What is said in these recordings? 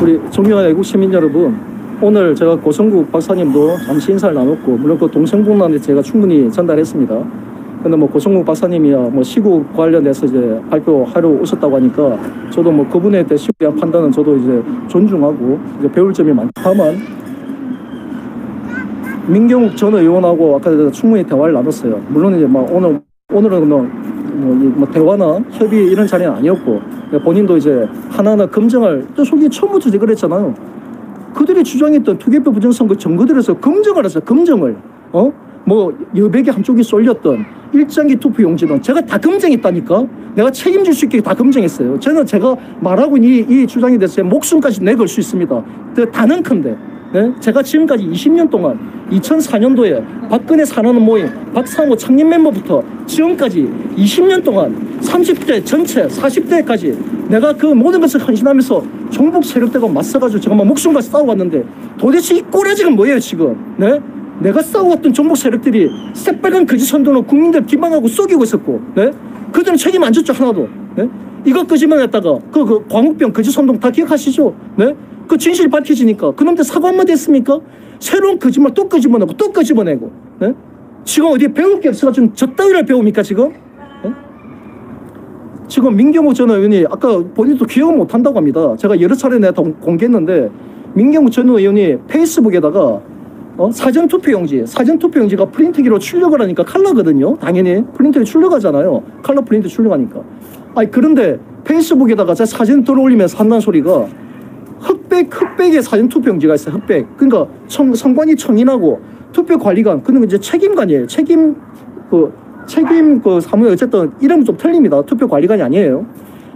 우리 존경하는 애국 시민 여러분, 오늘 제가 고성국 박사님도 잠시 인사를 나눴고, 물론 그 동생분한테 제가 충분히 전달했습니다. 근데 뭐 고성국 박사님이야 뭐 시국 관련해서 이제 발표하러 오셨다고 하니까 저도 뭐 그분에 대해 시국에 대한 판단은 저도 이제 존중하고 이제 배울 점이 많다만, 민경욱 전 의원하고 아까 충분히 대화를 나눴어요. 물론 이제 막 오늘은 뭐 대화나 협의 이런 자리는 아니었고, 본인도 이제 하나하나 검증할, 또 솔직히 처음부터 이제 그랬잖아요. 그들이 주장했던 투개표 부정선거 증거들에서 검증을 했어요. 검증을. 뭐 여백이 한쪽이 쏠렸던 일장기 투표용지 등 제가 다 검증했다니까. 내가 책임질 수 있게 다 검증했어요. 저는 제가 말하고 이 주장에 대해서 목숨까지 내걸 수 있습니다. 단언컨대 네? 제가 지금까지 20년 동안 2004년도에 박근혜 산하는 모임 박상호 창립 멤버부터 지금까지 20년 동안 30대 전체 40대까지 내가 그 모든 것을 헌신하면서 종북 세력들과 맞서가지고 제가 막 목숨까지 싸워왔는데, 도대체 이 꼬라지가 뭐예요 지금? 네? 내가 싸워왔던 종북 세력들이 새빨간 거짓 선동으로 국민들 기망하고 속이고 있었고, 네? 그들은 책임 안 졌죠 하나도. 네? 이거 끄집어냈다가 그 광우병 거짓 선동 다 기억하시죠? 네? 그 진실이 밝혀지니까 그놈들 사과 한마디 했습니까? 새로운 거짓말 또 끄집어내고 또 끄집어내고. 네? 지금 어디에 배울 게 없어가지고 저 따위를 배웁니까 지금? 네? 지금 민경욱 전 의원이 아까 본인도 기억을 못한다고 합니다. 제가 여러 차례 내가 공개했는데, 민경욱 전 의원이 페이스북에다가 사전투표용지가 프린트기로 출력을 하니까 컬러거든요. 당연히 프린트기 출력하잖아요. 컬러 프린트 출력하니까. 아니 그런데 페이스북에다가 제 사진 들어올리면서 한다는 소리가 흑백의 사전투표용지가 있어요. 흑백. 그러니까 선관위 청인하고 투표관리관, 그는 이제 책임관이에요. 책임 사무에 어쨌든 이름은 좀 틀립니다. 투표관리관이 아니에요.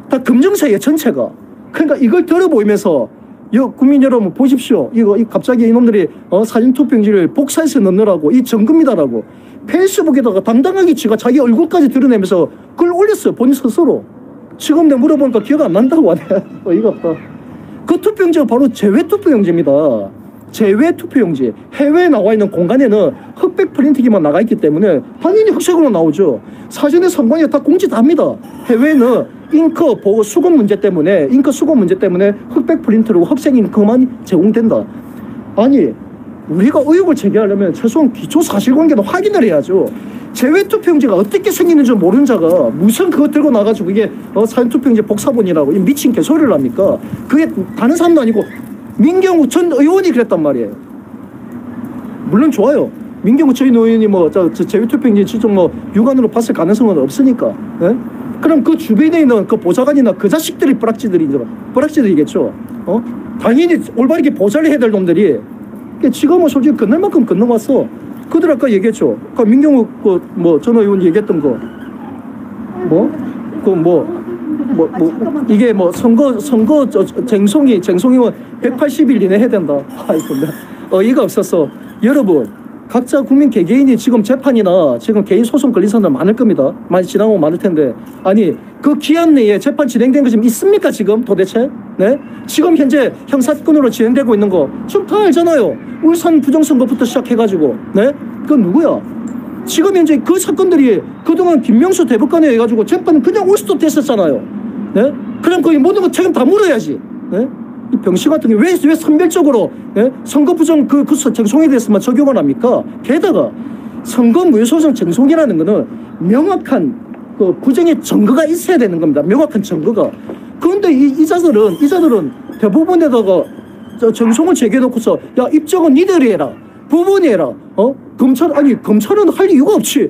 다 검증서예요 전체가. 그러니까 이걸 들어보이면서 국민 여러분 보십시오. 이거 갑자기 이놈들이 사진투표용지를 복사해서 넣느라고 이 증거입니다라고 페이스북에다가 당당하게 지가 자기 얼굴까지 드러내면서 글 올렸어요. 본인 스스로. 지금 내가 물어보니까 기억 안 난다고 하네. 어이가 없다. 그 투표용지가 바로 제외투표용지입니다. 제외투표용지. 해외에 나와 있는 공간에는 흑백 프린트기만 나가 있기 때문에 당연히 흑색으로 나오죠. 사전에 선관위가 다 공지 다 합니다. 해외는 잉크 수급 문제 때문에 흑백 프린트로 흑색 잉크만 제공된다. 아니 우리가 의혹을 제기하려면 최소한 기초 사실관계는 확인을 해야죠. 제외투표용지가 어떻게 생기는지 모르는 자가 무슨 그거 들고 나가지고 이게 사전투표용지 복사본이라고 이 미친 개소리를 합니까? 그게 다른 사람도 아니고 민경욱 전 의원이 그랬단 말이에요. 물론 좋아요. 민경욱 전 의원이 제외투표용지 직접 육안으로 봤을 가능성은 없으니까. 네? 그럼 그 주변에 있는 그 보좌관이나 그 자식들이 뿌락지들이겠죠. 당연히 올바르게 보좌를 해야 될 놈들이 지금은 솔직히 건널 만큼 건너왔어. 그들 아까 얘기했죠. 그 민경욱 전 의원이 얘기했던 거 이게 선거 쟁송이면 180일 이내 해야 된다. 아이고 어이가 없었어. 여러분 각자 국민 개개인이 지금 재판이나 지금 개인 소송 걸린 사람들 많을 겁니다. 많이 지나고 많을 텐데, 아니 그 기한 내에 재판 진행된 거 지금 있습니까 지금 도대체? 네? 지금 현재 형사건으로 진행되고 있는 거 지금 다 알잖아요. 울산 부정선거부터 시작해가지고. 네? 그건 누구야? 지금 현재 그 사건들이 그동안 김명수 대법관에 해가지고 재판 그냥 올 수도 됐었잖아요. 네? 그럼 거기 모든 거 책임 다 물어야지. 네? 이 병신 같은 게 왜 선별적으로 선거 부정 그 쟁송에 대해서만 적용을 합니까? 게다가 선거 무효소송 쟁송이라는 거는 명확한 그 부정의 증거가 있어야 되는 겁니다. 명확한 증거가. 그런데 이 자들은 대법원에다가 쟁송을 제기해놓고서 야 입증은 니들이 해라. 법원이 해라. 검찰은 할 이유가 없지.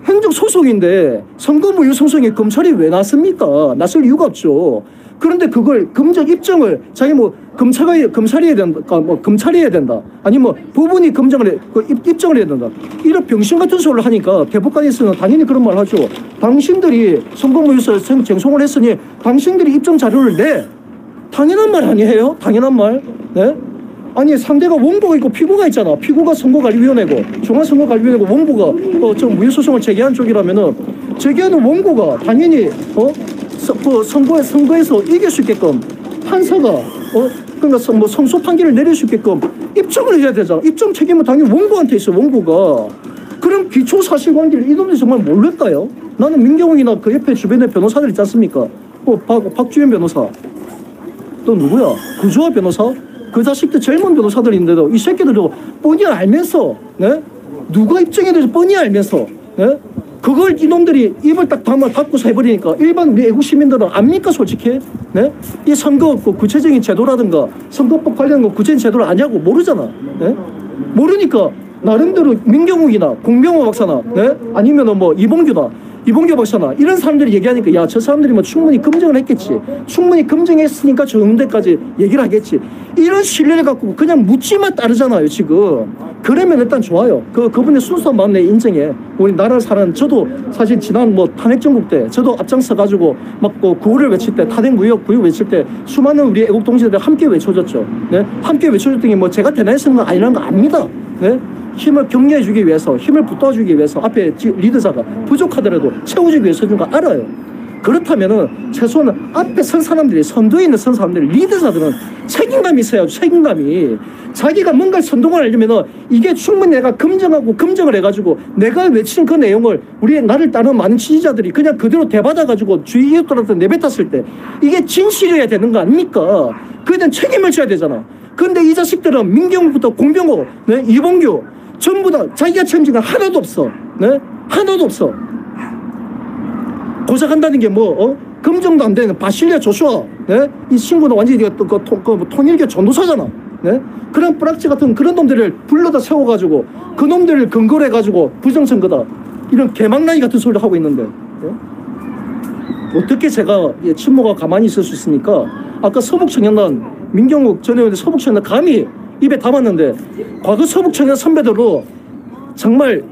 행정소송인데 선거 무효소송에 검찰이 왜 나섭니까? 나설 이유가 없죠. 그런데 그걸 검증 입증을 자기 검찰이 해야 된다. 검찰이 해야 된다. 아니 법원이 입증을 해야 된다. 이런 병신 같은 소리를 하니까 대법관에서는 당연히 그런 말 하죠. 당신들이 선거무효서 쟁송을 했으니 당신들이 입증 자료를 내. 당연한 말 아니에요? 당연한 말. 네? 아니 상대가 원고가 있고 피고가 있잖아. 피고가 선거관리위원회고 중앙선거관리위원회고 원고가 무효소송을 제기한 쪽이라면은 제기하는 원고가 당연히 선거에서 이길 수 있게끔 판사가 그러니까 성소 판결을 내릴 수 있게끔 입증을 해야 되잖아. 입증 책임은 당연히 원고한테 있어. 원고가. 그럼 기초 사실관계를 이놈들이 정말 모를까요? 나는 민경욱이나 그 옆에 주변에 변호사들 있지 않습니까? 박주현 변호사. 또 누구야? 구조화 변호사? 그 자식들 젊은 변호사들인데도 이 새끼들이 뻔히 알면서, 네? 누가 입증에 대해서 뻔히 알면서, 네? 그걸 이놈들이 입을 딱 닫고서 해버리니까 일반 우리 애국 시민들은 압니까 솔직히? 네? 이 선거 그 구체적인 제도라든가 선거법 관련한 거 구체적인 제도를 아냐고 모르잖아. 네? 모르니까 나름대로 민경욱이나 공병호 박사나, 네? 아니면은 뭐 이봉규 박사나 이런 사람들이 얘기하니까 야, 저 사람들이 뭐 충분히 검증을 했겠지. 충분히 검증했으니까 저 정도까지 얘기를 하겠지. 이런 신뢰를 갖고 그냥 묻지만 따르잖아요 지금. 그러면 일단 좋아요. 그분의 순수한 마음 내 인정해. 우리 나라를 사는 저도 사실 지난 뭐 탄핵 정국 때 저도 앞장서 가지고 막 구호를 외칠 때 탄핵 무효 구호 외칠 때 수많은 우리 애국 동지들이 함께 외쳐줬죠. 네? 함께 외쳐줬던 게 뭐 제가 대단히 쓰는 건 아니라는 거 압니다. 네? 힘을 격려해 주기 위해서, 힘을 붙어주기 위해서 앞에 리더자가 부족하더라도 채워주기 위해서 해준 거 알아요. 그렇다면은 최소한 앞에 선 사람들이, 선두에 있는 선 사람들이, 리더자들은 책임감이 있어야죠. 책임감이. 자기가 뭔가를 선동을 하려면은 이게 충분히 내가 검증을 해가지고 내가 외친 그 내용을 나를 따르는 많은 지지자들이 그냥 그대로 대받아가지고 주위 이웃들한테 내뱉었을 때 이게 진실이어야 되는 거 아닙니까? 그에 대한 책임을 져야 되잖아. 근데 이 자식들은 민경욱부터 공병호, 네? 이봉규 전부 다 자기가 책임진 하나도 없어. 네? 하나도 없어. 고작한다는 게 검증도 안 되는 바실리아 조슈아, 네? 이 친구는 완전히 통일교 전도사잖아. 네? 그런 뿌락지 같은 그런 놈들을 불러다 세워가지고 그 놈들을 근거로 해가지고 부정선거다. 이런 개망나니 같은 소리를 하고 있는데, 네? 어떻게 제가 친모가 가만히 있을 수 있습니까? 아까 서북청년단 민경욱 전 의원의 서북청년단 감히 입에 담았는데 과거 서북청년 선배들로 정말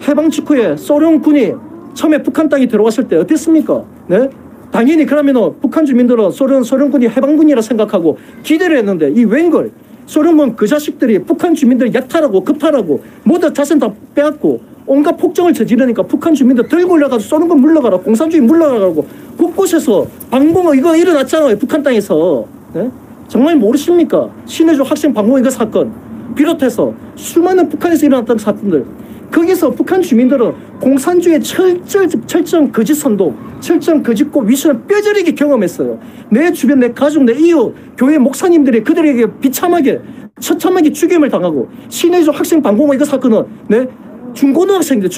해방 직후에 소련군이 처음에 북한 땅에 들어왔을 때 어땠습니까? 네? 당연히 그러면 북한 주민들은 소련군이 해방군이라 생각하고 기대를 했는데 이 웬걸 소련군 그 자식들이 북한 주민들 약탈하고 급탈하고 모두 자산 다 빼앗고 온갖 폭정을 저지르니까 북한 주민들 들고 올라가서 소련군 물러가라, 공산주의 물러가라고 곳곳에서 방공호 이거 일어났잖아요. 북한 땅에서. 네? 정말 모르십니까? 신해주 학생 방공호 이거 사건 비롯해서 수많은 북한에서 일어났던 사건들, 거기서 북한 주민들은 공산주의 철저한 거짓 선동, 철저한 거짓고 위선을 뼈저리게 경험했어요. 내 주변, 내 가족, 내 이웃, 교회 목사님들이 그들에게 비참하게 처참하게 죽임을 당하고 신해주 학생 방공호 이거 사건은 네? 중학생들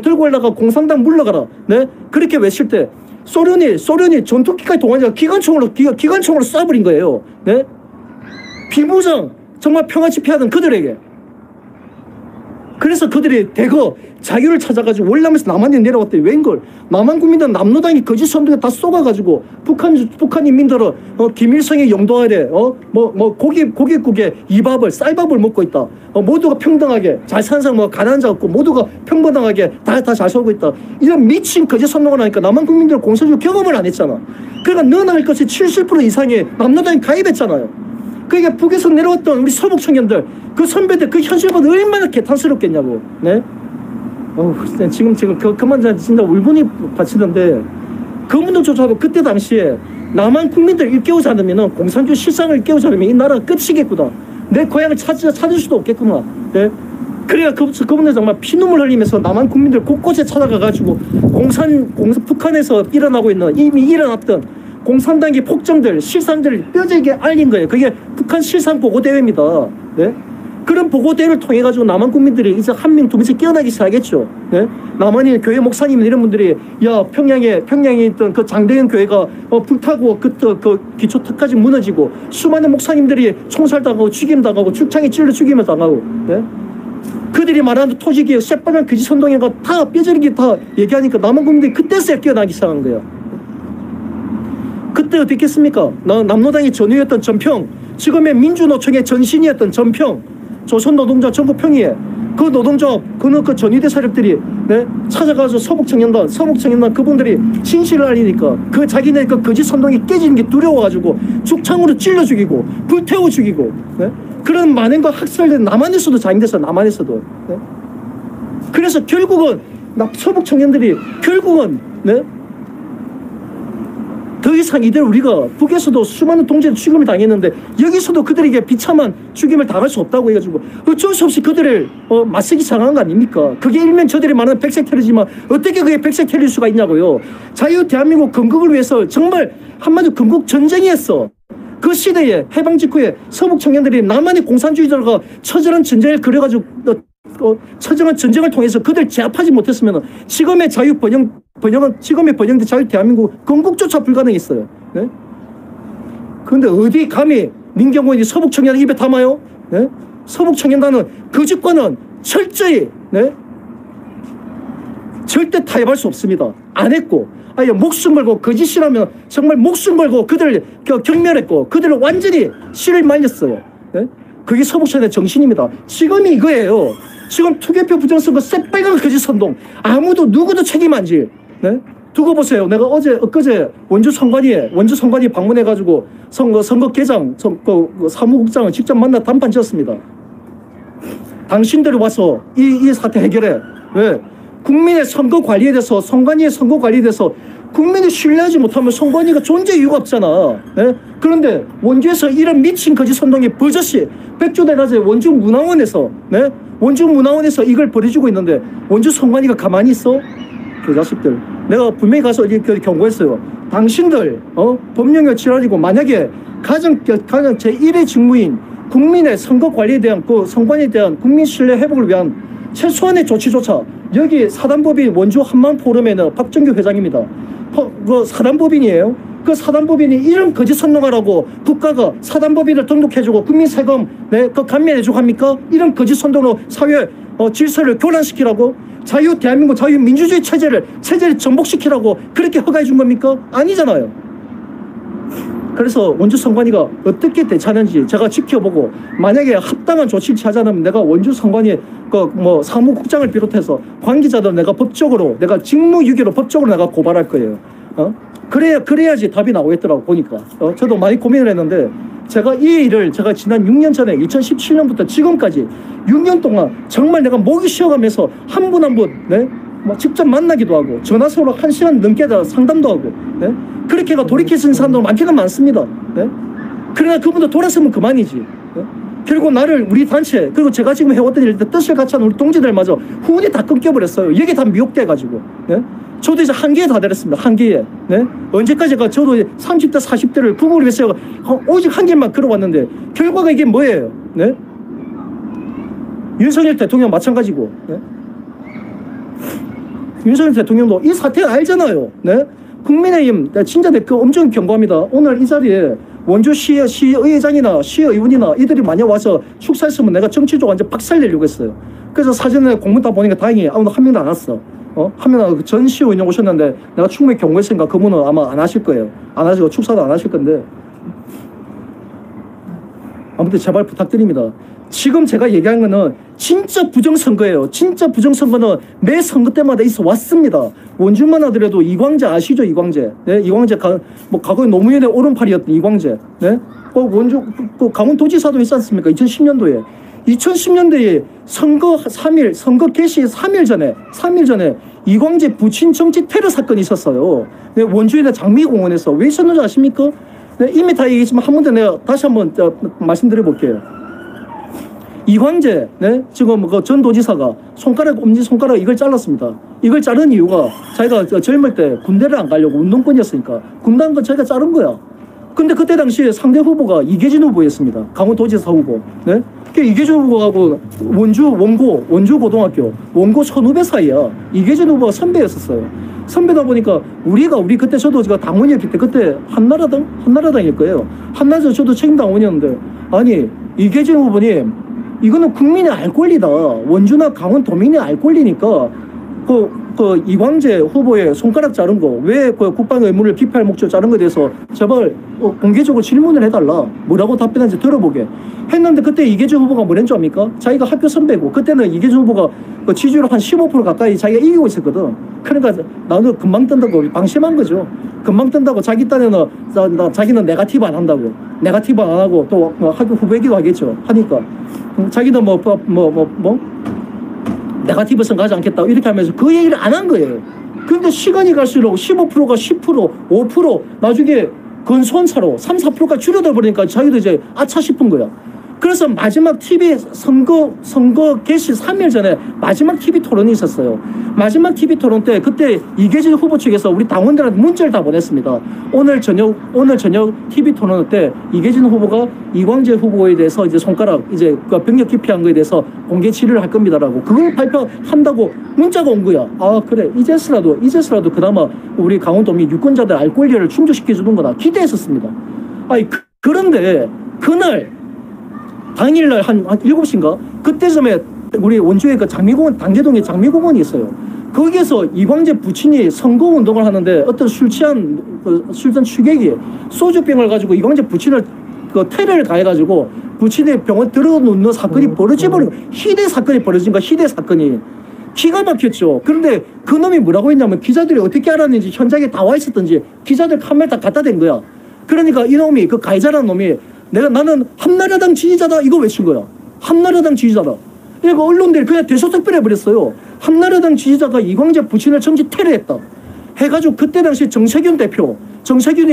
들고 올라가 공산당 물러가라. 네? 그렇게 외칠 때 소련이 전투기까지 동원해서 기관총으로 쏴버린 거예요. 네? 비무장 정말 평화 집회하던 그들에게. 그래서 그들이 대거 자유를 찾아가지고 월남에서 남한에 내려왔더니 웬걸 남한 국민들은 남로당이 거짓 선동에 다 쏘가가지고 북한 인민들은 김일성의 영도 아래 고깃국에 이밥을 쌀밥을 먹고 있다. 모두가 평등하게 잘 사는 사람 가난한 자 없고 모두가 평범하게 다 잘 살고 있다. 이런 미친 거짓 선동을 하니까 남한 국민들은 공산주의 경험을 안 했잖아. 그러니까 너나 할 것이 70% 이상의 남로당에 가입했잖아요. 그러니까 북에서 내려왔던 우리 서북 청년들, 그 선배들, 그 현실보다 얼마나 개탄스럽겠냐고. 네? 지금 그만 진짜 울분이 받치는데 그분들조차도 그때 당시에 남한 국민들 일깨우지 않으면 공산주의 실상을 일깨우지 않으면 이 나라가 끝이겠구나. 내 고향을 찾을 수도 없겠구나. 네? 그래야 그분들 정말 피눈물 흘리면서 남한 국민들 곳곳에 찾아가가지고 북한에서 일어나고 있는 이미 일어났던 공산당의 폭정들, 실상들을 뼈저리게 알린 거예요. 그게 북한 실상 보고대회입니다. 네? 그런 보고대회를 통해 가지고 남한 국민들이 이제 한 명, 두 명씩 깨어나기 시작했죠. 네? 남한인 교회 목사님 이런 분들이 야 평양에 있던 그 장대현 교회가 불타고 그 기초탑까지 무너지고 수많은 목사님들이 총살당하고 죽임당하고 죽창에 찔러 죽임을 당하고. 네? 그들이 말하는 토지개혁, 새빨간 거짓 선동회가 다 뼈저리게 다 얘기하니까 남한 국민들이 그때서야 깨어나기 시작한 거예요. 그때 어떻겠습니까? 남로당의 전위였던 전평, 지금의 민주노총의 전신이었던 전평, 조선노동자 전국평의회, 그 노동조합, 그 전위대 세력들이 네? 찾아가서 서북청년단 그분들이 진실을 알리니까 그 자기네 그 거짓 선동이 깨지는 게 두려워가지고 죽창으로 찔러 죽이고 불태워 죽이고 네? 그런 만행과 학살들 남한에서도 자행돼서 남한에서도 네? 그래서 결국은 서북 청년들이 결국은 네? 더 이상 이대로 우리가 북에서도 수많은 동지들 죽임을 당했는데 여기서도 그들에게 비참한 죽임을 당할 수 없다고 해가지고 어쩔 수 없이 그들을 맞서기 시작한 거 아닙니까? 그게 일면 저들이 말하는 백색 테러지만 어떻게 그게 백색 테러일 수가 있냐고요. 자유 대한민국 건국을 위해서 정말 한마디로 건국 전쟁이었어. 그 시대에 해방 직후에 서북 청년들이 남한의 공산주의자가 처절한 전쟁을 그려가지고 처절한 전쟁을 통해서 그들 제압하지 못했으면 지금의 번영은 지금의 번영된 자유 대한민국 건국조차 불가능했어요. 네? 그런데 어디 감히 민경원이 서북 청년 입에 담아요? 네? 서북 청년단은 그 집과는 철저히 네? 절대 타협할 수 없습니다. 안 했고 아예 목숨 걸고 거짓이라면 정말 목숨 걸고 그들을 경멸했고 그들을 완전히 씨를 말렸어요. 네? 그게 서북 청년의 정신입니다. 지금이 이거예요. 지금 투개표 부정선거 새빨간 거짓 선동 아무도 누구도 책임 안 질. 네? 두고 보세요. 내가 엊그제 원주 선관위 방문해가지고 선거 개장 사무국장을 직접 만나 단판 지었습니다. 당신들이 와서 이 사태 해결해. 왜? 국민의 선거 관리에 대해서 선관위의 선거 관리에 대해서 국민이 신뢰하지 못하면 선관위가 존재 이유가 없잖아. 네? 그런데 원주에서 이런 미친 거짓 선동이 버젓이 백주대낮에 원주 문화원에서 네? 원주 문화원에서 이걸 벌여주고 있는데 원주 선관위가 가만히 있어? 그 자식들. 내가 분명히 가서 이렇게 경고했어요. 당신들 법령의 지랄이고 만약에 가장 제1의 직무인 국민의 선거 관리에 대한 그 선관위에 대한 국민 신뢰 회복을 위한 최소한의 조치조차 여기 사단법인 원주 한만 포럼에는 박정규 회장입니다. 그 사단법인이에요. 그 사단법인이 이런 거짓 선동하라고 국가가 사단법인을 등록해주고 국민 세금 그 감면해주고 합니까? 이런 거짓 선동으로 사회 질서를 교란시키라고 대한민국 자유민주주의 체제를 전복시키라고 그렇게 허가해 준 겁니까? 아니잖아요. 그래서 원주 선관위가 어떻게 대처하는지 제가 지켜보고 만약에 합당한 조치를 취하자면 내가 원주 선관위 사무국장을 비롯해서 관계자들 내가 법적으로 내가 직무유기로 법적으로 내가 고발할 거예요. 그래야지 답이 나오겠더라고 보니까. 저도 많이 고민을 했는데 제가 이 일을 제가 지난 6년 전에 2017년부터 지금까지 6년 동안 정말 내가 목이 쉬어가면서 한 분 한 분 네? 직접 만나기도 하고 전화선으로 1시간 넘게 상담도 하고 네? 그렇게 돌이킬 수 있는 사람도 많기는 많습니다. 네? 그러나 그분도 돌아서면 그만이지. 네? 결국 나를 우리 단체 그리고 제가 지금 해왔던 일들 뜻을 같이 하는 우리 동지들마저 후원이 다 끊겨버렸어요. 이게 다 미혹돼가지고. 네? 저도 이제 한계에 다다랐습니다. 한계에. 네? 언제까지가 저도 30대 40대를 국을 위해서 오직 한 길만 걸어왔는데 결과가 이게 뭐예요? 네? 윤석열 대통령 마찬가지고. 네? 윤석열 대통령도 이 사태 알잖아요. 네? 국민의힘 진짜 엄청 경고합니다. 오늘 이 자리에 원주 시의장이나 시의원이나 이들이 많이 와서 축사했으면 내가 정치적으로 완전 박살내려고 했어요. 그래서 사전에 공문 다 보니까 다행히 아무도 한 명도 안 왔어. 한 명은 전 시의원이 오셨는데 내가 충분히 경고했으니까 그분은 아마 안 하실 거예요. 안 하시고 축사도 안 하실 건데 아무튼 제발 부탁드립니다. 지금 제가 얘기한 거는 진짜 부정선거예요. 진짜 부정선거는 매 선거 때마다 있어 왔습니다. 원주만 하더라도 이광재 아시죠? 이광재. 네? 이광재 과거에 노무현의 오른팔이었던 이광재. 네? 원주 강원도지사도 있지 않습니까? 2010년도에. 2010년도에 선거 개시 3일 전에 이광재 부친 정치 테러 사건이 있었어요. 네? 원주의 장미공원에서 왜 있었는지 아십니까? 네? 이미 다 얘기했지만 한 번 더 내가 다시 한번 말씀드려 볼게요. 이광재, 네? 지금 전 도지사가 엄지손가락 이걸 잘랐습니다. 이걸 자른 이유가 자기가 젊을 때 군대를 안 가려고 운동권이었으니까 군대 건 자기가 자른 거야. 근데 그때 당시에 상대 후보가 이계진 후보였습니다. 강원도지사 후보. 네? 이계진 후보하고 원주 고등학교, 원고 선후배 사이야. 이계진 후보가 선배였었어요. 선배다 보니까 우리 그때 저도 제가 당원이었기 때 그때 한나라당일 거예요. 한나라당 저도 책임당원이었는데 아니 이계진 후보님 이거는 국민의 알 권리다. 원주나 강원도민이 알 권리니까 이광재 후보의 손가락 자른 거 왜 국방 의무를 기피할 목적으로 자른 거에 대해서 제발 공개적으로 질문을 해달라. 뭐라고 답변하는지 들어보게 했는데 그때 이계준 후보가 뭐랬는 줄 압니까? 자기가 학교 선배고 그때는 이계준 후보가 지지율 한 15% 가까이 자기가 이기고 있었거든. 그러니까 나도 금방 뜬다고 방심한 거죠. 금방 뜬다고 자기 딴에는 자기는 네거티브 안 한다고. 네거티브 안 하고 또 학교 후배기도 하겠죠. 하니까 자기는 네거티브 선 가지 않겠다 이렇게 하면서 그 얘기를 안 한 거예요. 그런데 시간이 갈수록 15%가 10%, 5% 나중에 근소한차로 3, 4%가 줄어들어 버리니까 자기도 이제 아차 싶은 거야. 그래서 마지막 TV 선거 개시 3일 전에 마지막 TV 토론이 있었어요. 마지막 TV 토론 때 그때 이계진 후보 측에서 우리 당원들한테 문자를 다 보냈습니다. 오늘 저녁 TV 토론 때 이계진 후보가 이광재 후보에 대해서 이제 손가락 이제 그 병력 기피한 거에 대해서 공개 치료를 할 겁니다라고 그걸 발표한다고 문자가 온 거야. 아 그래 이제서라도 그나마 우리 강원도민 유권자들 알 권리를 충족시켜 주는 거다 기대했었습니다. 아니 그런데 그날 당일날 한 7시인가? 그때쯤에 우리 원주에 그 장미공원, 당계동에 장미공원이 있어요. 거기에서 이광재 부친이 선거운동을 하는데 어떤 술 취한 취객이 소주병을 가지고 이광재 부친을 그 테러를 가해가지고 부친이 병원 들어놓는 사건이 벌어지버리고 희대 사건이 벌어진 거야. 희대 사건이. 기가 막혔죠. 그런데 그 놈이 뭐라고 했냐면 기자들이 어떻게 알았는지 현장에 다 와 있었던지 기자들 카메라 다 갖다 댄 거야. 그러니까 이놈이 그 가해자라는 놈이 나는 한나라당 지지자다 이거 외친 거야. 한나라당 지지자다. 그러니까 언론들이 그냥 대소특별해버렸어요. 한나라당 지지자가 이광재 부친을 정치 테러했다 해가지고 그때 당시 정세균이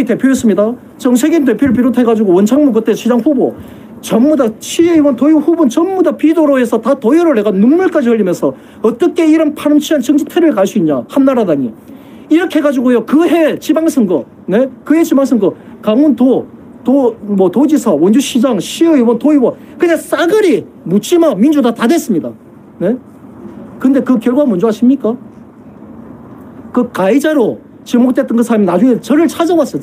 대표였습니다. 정세균 대표를 비롯해가지고 원창무 그때 시장 후보 전부 다 시의원 도의원 후보는 전부 다 비도로 해서 다 도열을 해가 눈물까지 흘리면서 어떻게 이런 파렴치한 정치 테러를 갈 수 있냐 한나라당이 이렇게 해가지고요. 그해 지방선거 그해 지방선거 강원도 도지사, 원주시장, 시의원, 도의원 그냥 싸그리 묻지마 민주당 다 됐습니다. 네? 근데 그 결과 뭔지 아십니까? 그 가해자로 지목됐던 그 사람이 나중에 저를 찾아왔어요.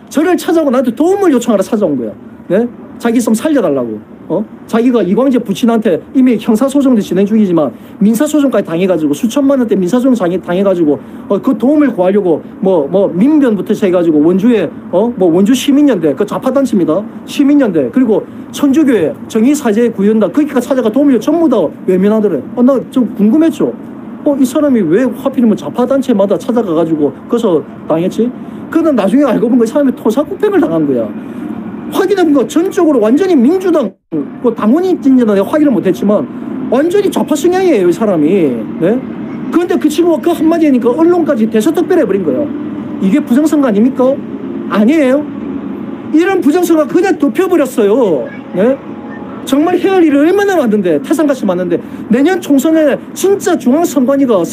저를 찾아오고 나한테 도움을 요청하러 찾아온 거야. 네? 자기 좀 살려달라고. 자기가 이광재 부친한테 이미 형사소송도 진행 중이지만 민사소송까지 당해가지고 수천만 원대 민사소송 당해가지고 그 도움을 구하려고 민변부터 해가지고 원주에 원주 시민연대 그 좌파단체입니다. 시민연대 그리고 천주교회 정의사제구현단 거기까지 찾아가 도움을 전부 다 외면하더래. 나 좀 궁금했죠. 이 사람이 왜 하필이면 좌파단체마다 찾아가가지고 거기서 당했지? 그는 나중에 알고 보면 그 사람이 토사구팽을 당한 거야. 확인해본 거 전적으로 완전히 민주당 당원인지는 내가 확인을 못했지만 완전히 좌파 성향이에요 이 사람이. 네? 그런데 그 친구가 그 한마디 하니까 언론까지 대서특별해버린 거예요. 이게 부정선거 아닙니까? 아니에요. 이런 부정선거 그냥 덮여버렸어요. 네? 정말 해야 할 일이 얼마나 많은데 태산같이 많은데 내년 총선에 진짜 중앙선관위가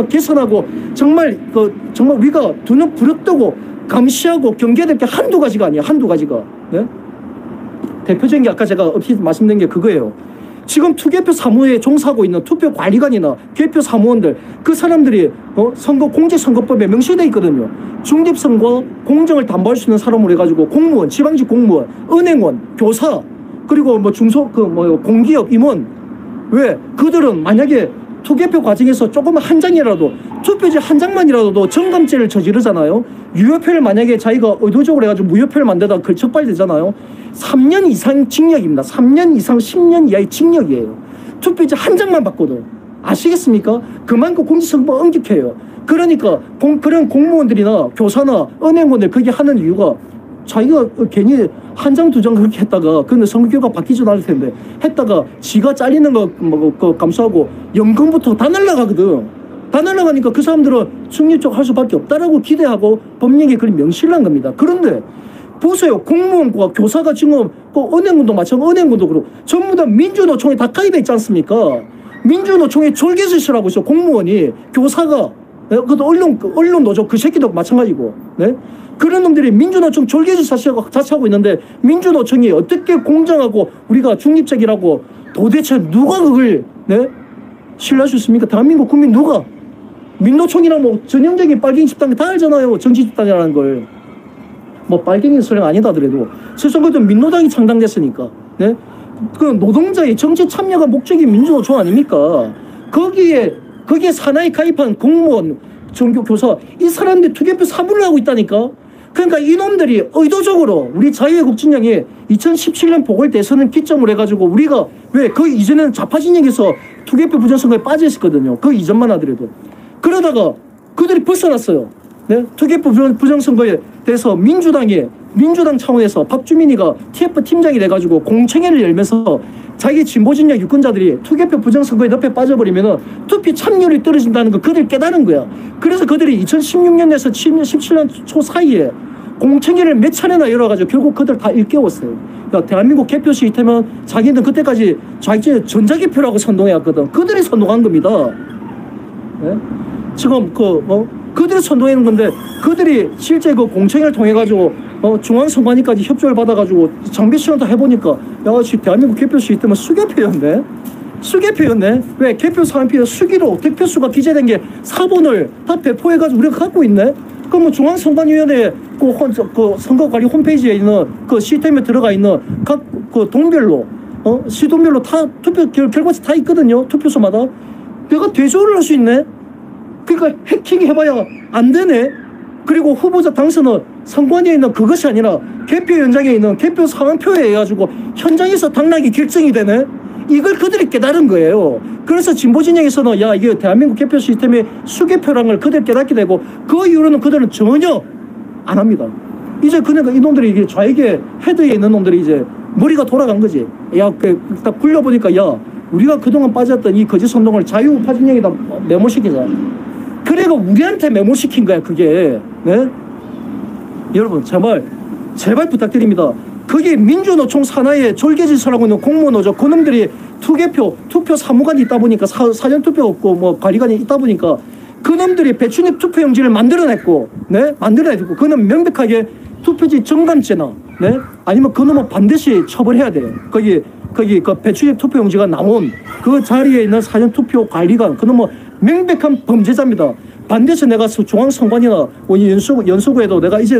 개선하고 정말 우리가 두 눈 부릅뜨고 감시하고 경계해야 될 게 한두 가지가 아니야. 한두 가지가. 네? 대표적인 게 아까 제가 없이 말씀드린 게 그거예요. 지금 투개표 사무에 종사하고 있는 투표 관리관이나 개표 사무원들 그 사람들이 공직선거법에 명시되어 있거든요. 중립성과 공정을 담보할 수 있는 사람으로 해가지고 공무원, 지방직 공무원, 은행원, 교사 그리고 공기업 임원 왜 그들은 만약에 투개표 과정에서 조금 한 장이라도 투표지 한 장만이라도 정감죄를 저지르잖아요. 유효표를 만약에 자기가 의도적으로 해가지고 무효표를 만들다가 적발되잖아요. 3년 이상 징역입니다. 3년 이상 10년 이하의 징역이에요. 투표지 한 장만 받고도. 아시겠습니까? 그만큼 공직선거 엄격해요. 그러니까 그런 공무원들이나 교사나 은행원들 그게 하는 이유가 자기가 괜히 한 장 두 장 그렇게 했다가 근데 선거 결과 바뀌지도 않을 텐데 했다가 지가 잘리는 거 감수하고 연금부터 다 날라가거든. 다 날라가니까 그 사람들은 중립적 할 수밖에 없다라고 기대하고 법령에 그리 명시를 한 겁니다. 그런데 보세요. 공무원과 교사가 지금 은행군도 마찬가지고 은행군도 그렇고 전부 다 민주노총에 다 가입해 있지 않습니까? 민주노총에 졸개짓을 하고 있어. 공무원이 교사가 그것도 언론 노조 그 새끼도 마찬가지고. 네? 그런 놈들이 민주노총 졸개짓 자체하고 있는데 민주노총이 어떻게 공정하고 우리가 중립적이라고 도대체 누가 그걸 신뢰할 수 있습니까? 대한민국 국민 누가? 민노총이랑 전형적인 빨갱이 집단 다 알잖아요. 정치 집단이라는 걸. 빨갱이 설령 아니다 하더라도 세상에도 민노당이 창당됐으니까. 네? 그 노동자의 정치 참여가 목적이 민주노총 아닙니까? 거기에 산하에 가입한 공무원, 종교 교사 이 사람들이 투개표 사무를 하고 있다니까. 그러니까 이놈들이 의도적으로 우리 자유애국 진영이 2017년 보궐대선을 기점으로 해가지고 우리가 왜 그 이전에는 좌파 진영에서 투개표 부정선거에 빠져 있었거든요. 그 이전만 하더라도. 그러다가 그들이 벗어났어요. 네? 투개표 부정선거에 대해서 민주당 차원에서 박주민이가 TF 팀장이 돼가지고 공청회를 열면서 자기 진보진영 유권자들이 투개표 부정선거에 늪에 빠져버리면 투표 참여율이 떨어진다는 거 그들 깨달은 거야. 그래서 그들이 2016년에서 17년 초 사이에 공청회를 몇 차례나 열어가지고 결국 그들 다 일깨웠어요. 야, 대한민국 개표 시스템은 자기는 그때까지 자기 전자개표라고 선동해왔거든. 그들이 선동한 겁니다. 네? 지금 그들이 선동하는 건데 그들이 실제 그 공청회를 통해가지고 중앙선관위까지 협조를 받아가지고 장비 시험도 해보니까 야, 대한민국 개표 시스템은 수개표였네. 수개표였네. 왜? 개표 사람표 수기로 득표수가 기재된 게 4번을 다 배포해가지고 우리가 갖고 있네. 그럼 뭐 중앙선관위원회 그 선거관리 홈페이지에 있는 그 시스템에 들어가 있는 각 그 동별로 시동별로 다 투표 결과치 다 있거든요. 투표소마다. 내가 대조를 할 수 있네. 그러니까 해킹 해봐야 안 되네. 그리고 후보자 당선은 선관위에 있는 그것이 아니라 개표 현장에 있는 개표 상황표에 해가지고 현장에서 당락이 결정이 되네. 이걸 그들이 깨달은 거예요. 그래서 진보 진영에서는 야, 이게 대한민국 개표 시스템의 수개표라는 걸 그들이 깨닫게 되고 그 이후로는 그들은 전혀 안 합니다. 이제 그러니까 이놈들이 이게 좌익의 헤드에 있는 놈들이 이제 머리가 돌아간 거지. 야, 딱 굴려보니까 야, 우리가 그동안 빠졌던 이 거짓 선동을 자유우파 진영에다 메모시키자. 그래가 우리한테 메모시킨 거야, 그게. 네? 여러분, 제발 부탁드립니다. 그게 민주노총 산하에 졸개질서라고 있는 공무원노조 그놈들이 투표 사무관이 있다 보니까 사전투표 없고 뭐 관리관이 있다 보니까 그놈들이 배춘입 투표용지를 만들어냈고, 네? 만들어내고 그놈 명백하게 투표지 정감죄나, 네? 아니면 그놈은 반드시 처벌해야 돼요. 거기 그 배춘입 투표용지가 나온 그 자리에 있는 사전투표 관리관 그놈은 명백한 범죄자입니다. 반드시 내가 중앙선관위나 연수구에도 내가 이제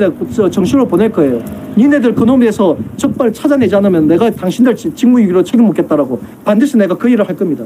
정신을 보낼 거예요. 니네들 그놈에서 적발 찾아내지 않으면 내가 당신들 직무유기로 책임 묻겠다라고 반드시 내가 그 일을 할 겁니다.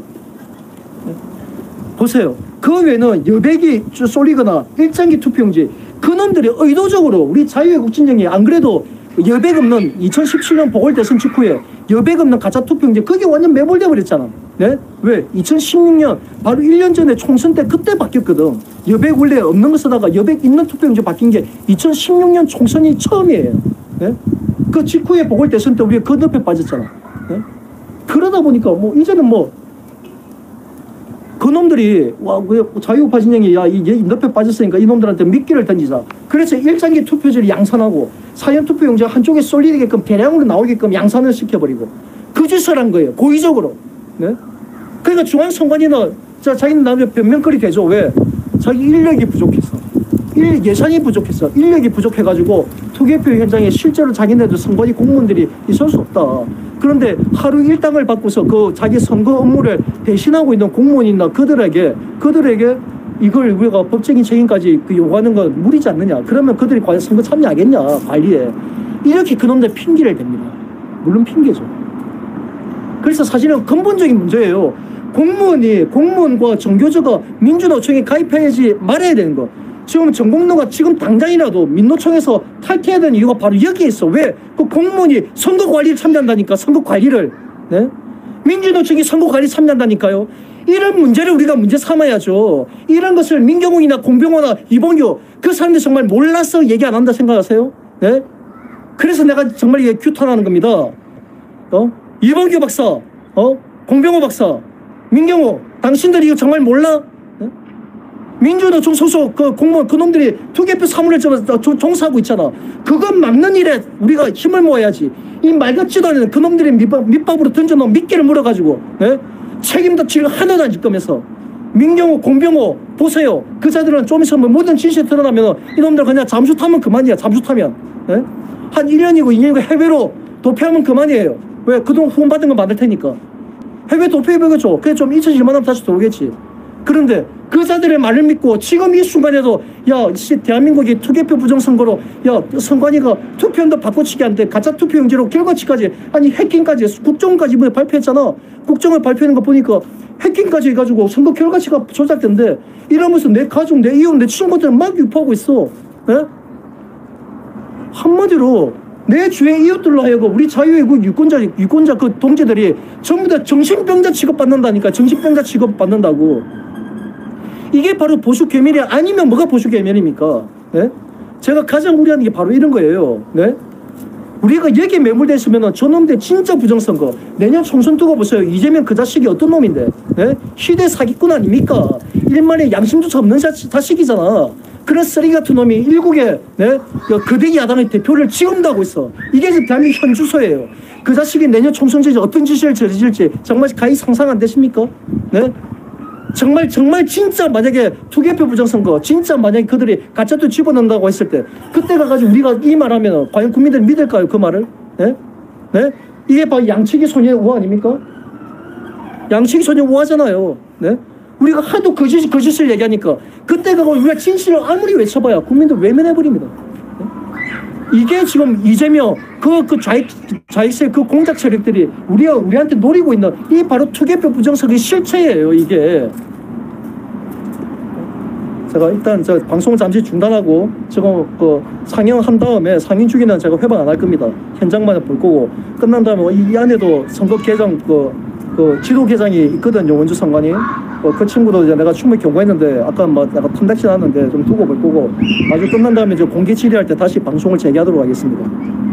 보세요. 그 외에는 여백이 쏠리거나 일장기 투표용지 그놈들이 의도적으로 우리 자유애국진영이 안 그래도 여백 없는 2017년 보궐대선 직후에 여백 없는 가짜 투표용지 그게 완전 매몰돼 버렸잖아. 네? 왜? 2016년 바로 1년 전에 총선 때 그때 바뀌었거든. 여백 원래 없는 거 쓰다가 여백 있는 투표용지 바뀐 게 2016년 총선이 처음이에요. 네? 그 직후에 보궐대선 때 우리가 그 늪에 빠졌잖아. 네? 그러다 보니까 뭐 이제는 뭐 그놈들이 와 자유우파 진영이 야 이게 늪에 빠졌으니까 이놈들한테 미끼를 던지자. 그래서 일장기 투표지를 양산하고 사전투표용지 한쪽에 쏠리게끔 대량으로 나오게끔 양산을 시켜버리고 그 짓을 한 거예요. 고의적으로. 네? 그러니까 중앙선관위는 자기는 나중에 변명거리 되죠. 왜? 자기 인력이 부족했어. 예산이 부족했어. 인력이 부족해가지고 투개표 현장에 실제로 자기네들 선관위 공무원들이 있을 수 없다. 그런데 하루 일당을 받고서 그 자기 선거 업무를 대신하고 있는 공무원이나 그들에게 이걸 우리가 법적인 책임까지 요구하는 건 무리지 않느냐. 그러면 그들이 과연 선거 참여하겠냐, 관리에. 이렇게 그놈들 핑계를 댑니다. 물론 핑계죠. 그래서 사실은 근본적인 문제예요. 공무원과 정교조가 민주노총에 가입해야지 말아야 되는 거. 지금 정공로가 지금 당장이라도 민노총에서 탈퇴해야 되는 이유가 바로 여기에 있어. 왜? 그 공무원이 선거 관리를 참여한다니까, 선거 관리를. 네? 민주노총이 선거 관리 참여한다니까요. 이런 문제를 우리가 문제 삼아야죠. 이런 것을 민경욱이나 공병호나 이봉규 그 사람들 정말 몰라서 얘기 안 한다 생각하세요? 네? 그래서 내가 정말 이게 규탄하는 겁니다. 이봉규 박사, 공병호 박사, 민경욱, 당신들이 이거 정말 몰라? 네? 민주노총 소속 그 공무원 그놈들이 투개표 사무를 종사하고 있잖아. 그건 막는 일에 우리가 힘을 모아야지. 이 말 같지도 않은 그놈들이 밑밥으로 던져놓은 미끼를 물어가지고, 네? 책임도 지금 하나도 안 질 거면서 민경호, 공병호 보세요. 그 자들은 좀 있으면 모든 진실이 드러나면 이놈들 그냥 잠수 타면 그만이야. 잠수 타면. 네? 한 1년이고 2년이고 해외로 도피하면 그만이에요. 왜? 그동안 후원 받은 거 받을 테니까. 해외 도피해보겠죠. 그래 좀 잊혀질만 하면 다시 들어오겠지. 그런데 그 자들의 말을 믿고 지금 이 순간에도 야 대한민국이 투개표 부정선거로 야 선관위가 투표연도 바꿔치기 한데 가짜 투표용지로 결과치까지 아니 해킹까지 국정까지 이번에 발표했잖아. 국정을 발표하는 거 보니까 해킹까지 해가지고 선거 결과치가 조작된대. 이러면서 내 가족, 내 이웃, 내 친구들 막 유포하고 있어. 네? 한마디로 내 주의 이웃들로 하여금 우리 자유애국 유권자 그 동지들이 전부 다 정신병자 취급받는다니까. 정신병자 취급받는다고. 이게 바로 보수 괴멸이 아니면 뭐가 보수 괴멸입니까? 네? 제가 가장 우려하는 게 바로 이런 거예요. 네? 우리가 여기에 매몰돼 있으면 저놈들 진짜 부정선거. 내년 총선 두고 보세요. 이재명 그 자식이 어떤 놈인데. 네? 시대 사기꾼 아닙니까? 일만의 양심조차 없는 자식이잖아. 그런 쓰레기 같은 놈이 일국의 네? 거대 야당의 대표를 지금도 하고 있어. 이게 지금 대한민국 현 주소예요. 그 자식이 내년 총선 때 어떤 짓을 저질지 정말 가히 상상 안 되십니까? 네? 정말 진짜 만약에 투개표 부정선거 진짜 만약에 그들이 가짜도 집어넣는다고 했을 때 그때 가가지고 우리가 이 말하면 과연 국민들이 믿을까요? 그 말을? 네? 네? 이게 바로 양치기 소년의 우화 아닙니까? 양치기 소년 우화잖아요. 네? 우리가 하도 거짓을 얘기하니까 그때 가고 우리가 진실을 아무리 외쳐봐야 국민들 외면해버립니다. 네? 이게 지금 이재명 좌익세 그 공작 세력들이 우리한테 노리고 있는 이 바로 투개표 부정선거의 실체예요. 이게. 제가 일단 저 방송을 잠시 중단하고 지금 그 상영한 다음에 상영 중에는 제가 회방 안 할 겁니다. 현장만 볼 거고 끝난 다음에 이 안에도 선거 개정 그 지도 개정이 있거든요. 원주 선관위. 그 친구도 이제 내가 충분히 경고했는데 아까 뭐 내가 탐탁지 않았는데 좀 두고 볼 거고 나중에 끝난 다음에 이제 공개 질의할 때 다시 방송을 재개하도록 하겠습니다.